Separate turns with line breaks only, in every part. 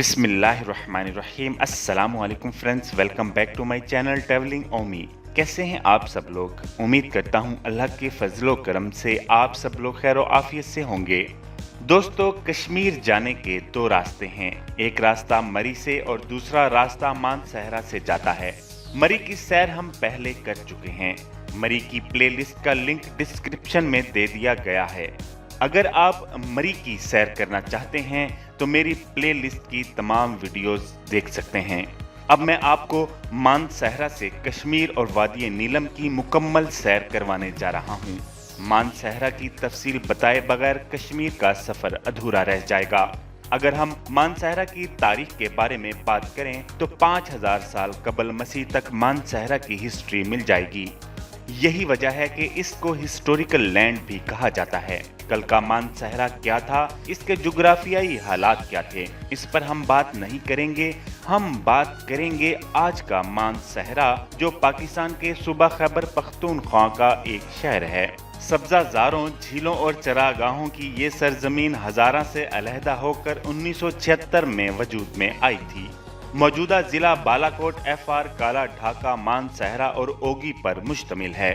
बिस्मिल्लाहिर्रहमानिर्रहीम। अस्सलाम वालेकुम friends, welcome back to my channel travelling Omi. कैसे हैं आप सब लोग? उम्मीद करता हूं अल्लाह के फजलो करम से आप सब लोग खैर और आफियत से होंगे। दोस्तों, कश्मीर जाने के दो रास्ते हैं। एक रास्ता मरी से और दूसरा रास्ता मानसहरा से जाता है। मरी की सैर हम पहले कर चुके हैं। मरी की प्लेलिस्ट का लिंक डिस्क्रिप्शन में दे दिया गया है। अगर आप मरी की सैर करना चाहते हैं तो मेरी प्लेलिस्ट की तमाम वीडियोस देख सकते हैं। अब मैं आपको मानसहरा से कश्मीर और वादी नीलम की मुकम्मल सैर करवाने जा रहा हूं। मानसहरा की तफसील बताए बगैर कश्मीर का सफर अधूरा रह जाएगा। अगर हम मानसहरा की तारीख के बारे में बात करें तो 5000 साल कबल मसीह तक मानसहरा की हिस्ट्री मिल जाएगी। यही वजह है कि इसको हिस्टोरिकल लैंड भी कहा जाता है। कल का मानसहरा क्या था, इसके जुग्राफियाई हालात क्या थे, इस पर हम बात नहीं करेंगे। हम बात करेंगे आज का मानसहरा, जो पाकिस्तान के सूबा खैबर पख्तूनख्वा का एक शहर है। सब्जाजारों, झीलों और चरागाहों की ये सरजमीन हजारा से अलहदा होकर 1976 में वजूद में आई थी। मौजूदा जिला बालाकोट, FR, काला ढाका, मानसहरा और ओगी पर मुश्तमिल है।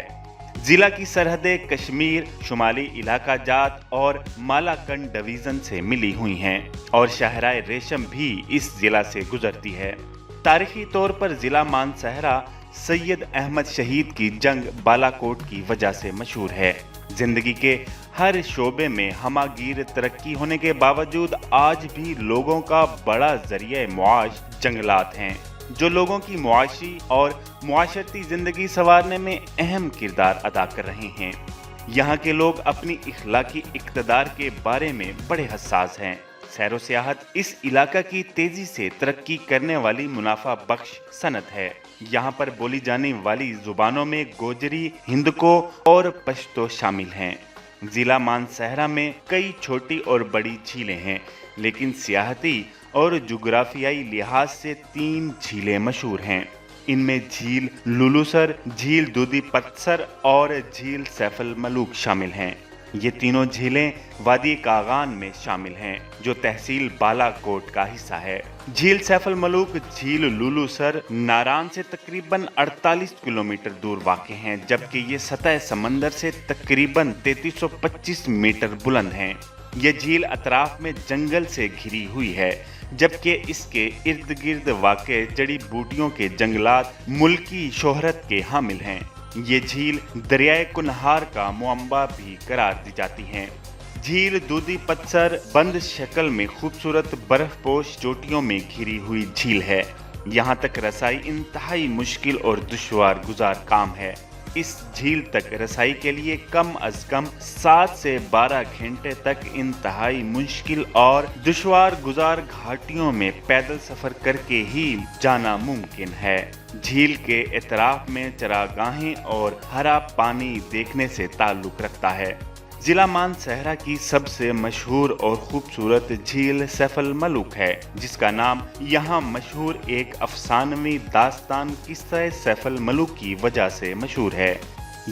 जिला की सरहदें कश्मीर, शुमाली इलाका जात और मालाकंड डिवीजन से मिली हुई हैं और शाहराए रेशम भी इस जिला से गुजरती है। तारीखी तौर पर जिला मानसहरा सैयद अहमद शहीद की जंग बालाकोट की वजह से मशहूर है। जिंदगी के हर शोबे में हमागीर तरक्की होने के बावजूद आज भी लोगों का बड़ा जरिया मुआश जंगलात हैं, जो लोगों की मुआशी और मुआशरती जिंदगी संवारने में अहम किरदार अदा कर रहे हैं। यहाँ के लोग अपनी इखलाकी इक़्तिदार के बारे में बड़े हसास हैं। सैरो सियाहत इस इलाका की तेजी से तरक्की करने वाली मुनाफा बख्श सनत है। यहाँ पर बोली जाने वाली जुबानों में गोजरी, हिंदको और पश्तो शामिल हैं। जिला मानसहरा में कई छोटी और बड़ी झीलें हैं, लेकिन सियाहती और जुग्राफियाई लिहाज से 3 झीलें मशहूर हैं। इनमें झील लुलुसर, झील दूधी पत्सर और झील सैफल मलूक शामिल हैं। ये तीनों झीलें वादी कागान में शामिल हैं, जो तहसील बालाकोट का हिस्सा है। झील सैफल मलूक झील लुलुसर नारान से तकरीबन 48 किलोमीटर दूर वाक़ हैं, जबकि ये सतह समंदर से तकरीबन 3325 मीटर बुलंद हैं। ये झील अतराफ में जंगल से घिरी हुई है, जबकि इसके इर्द गिर्द वाक़े जड़ी बूटियों के जंगलात मुल्की शोहरत के हामिल हैं। ये झील दरियाए कुनहार का मुअम्बा भी करार दी जाती हैं। झील दूधी पत्सर बंद शक्ल में खूबसूरत बर्फपोश चोटियों में घिरी हुई झील है। यहाँ तक रसाई इंतहाई मुश्किल और दुश्वार गुजार काम है। इस झील तक रसाई के लिए कम अज कम 7 से 12 घंटे तक इंतहाई मुश्किल और दुश्वार गुजार घाटियों में पैदल सफर करके ही जाना मुमकिन है। झील के एतराफ में चरागाहें और हरा पानी देखने से ताल्लुक रखता है। जिला मानसहरा की सबसे मशहूर और खूबसूरत झील सैफल मलूक है, जिसका नाम यहाँ मशहूर एक अफसानवी दास्तान किस्सा सैफल मलूक की वजह से मशहूर है।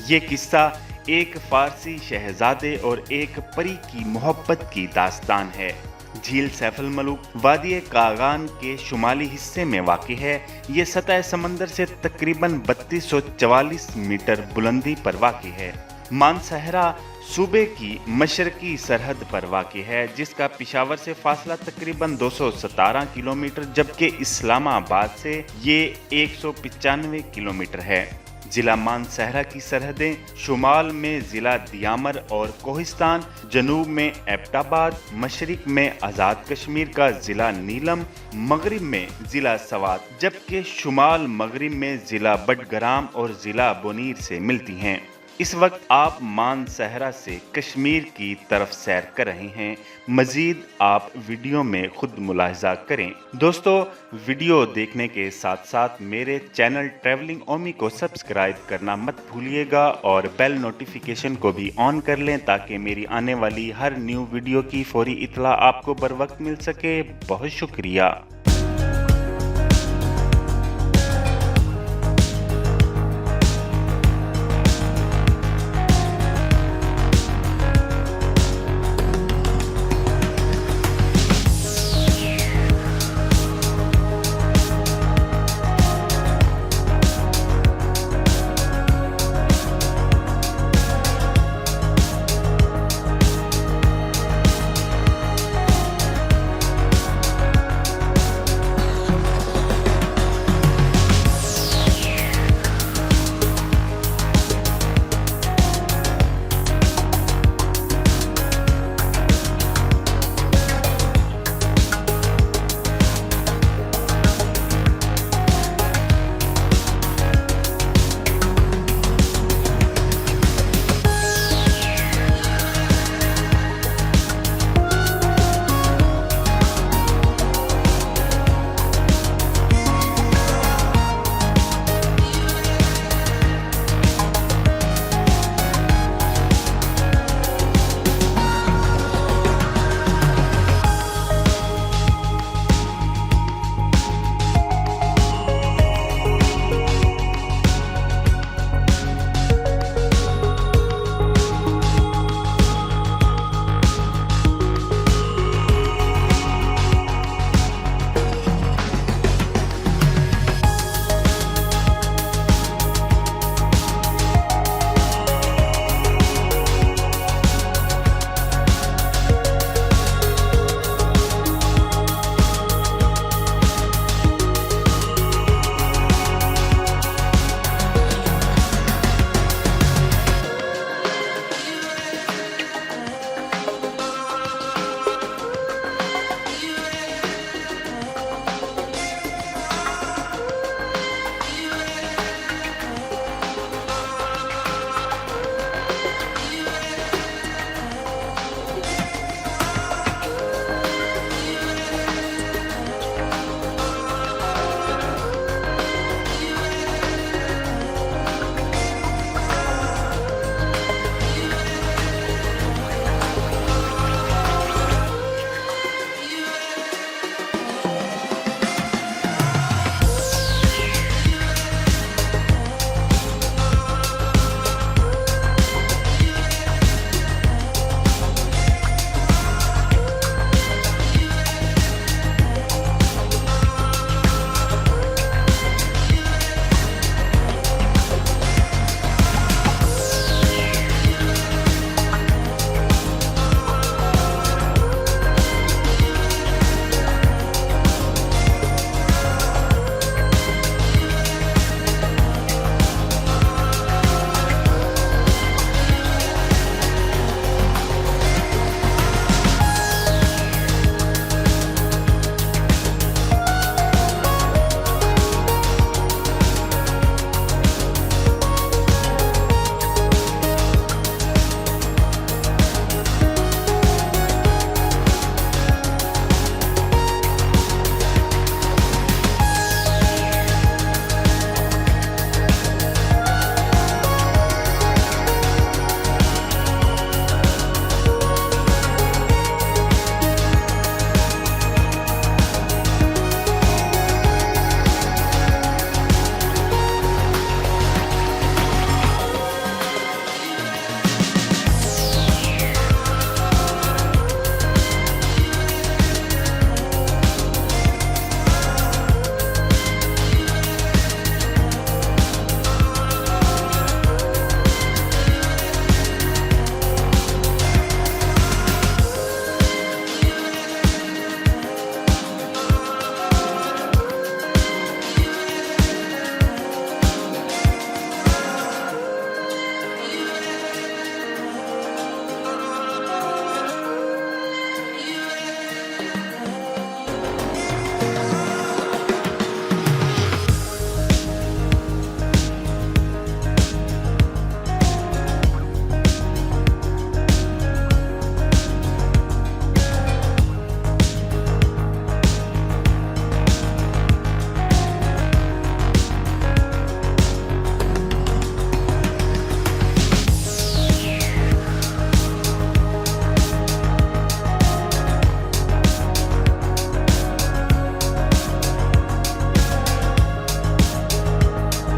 ये किस्सा एक फारसी शहजादे और एक परी की मोहब्बत की दास्तान है। झील सैफल मलूक वादी कागान के शुमाली हिस्से में वाक़ है। ये सतह समंदर से तकरीबन 3244 मीटर बुलंदी पर वाक़ है। मानसहरा सूबे की मशरकी सरहद पर वाक़ है, जिसका पिशावर से फासला तकरीबन 217 किलोमीटर, जबकि इस्लामाबाद से ये 195 किलोमीटर है। जिला मानसहरा की सरहदें शुमाल में जिला दियामर और कोहिस्तान, जनूब में एबटाबाद, मशरिक में आज़ाद कश्मीर का जिला नीलम, मगरिब में जिला सवात, जबकि शुमाल मगरिब में जिला बडगराम और जिला बोनीर से मिलती हैं। इस वक्त आप मानसहरा से कश्मीर की तरफ सैर कर रहे हैं। मज़ीद आप वीडियो में खुद मुलाहिजा करें। दोस्तों, वीडियो देखने के साथ साथ मेरे चैनल ट्रैवलिंग ओमी को सब्सक्राइब करना मत भूलिएगा और बेल नोटिफिकेशन को भी ऑन कर लें, ताकि मेरी आने वाली हर न्यू वीडियो की फौरी इत्तला आपको बर वक्त मिल सके। बहुत शुक्रिया।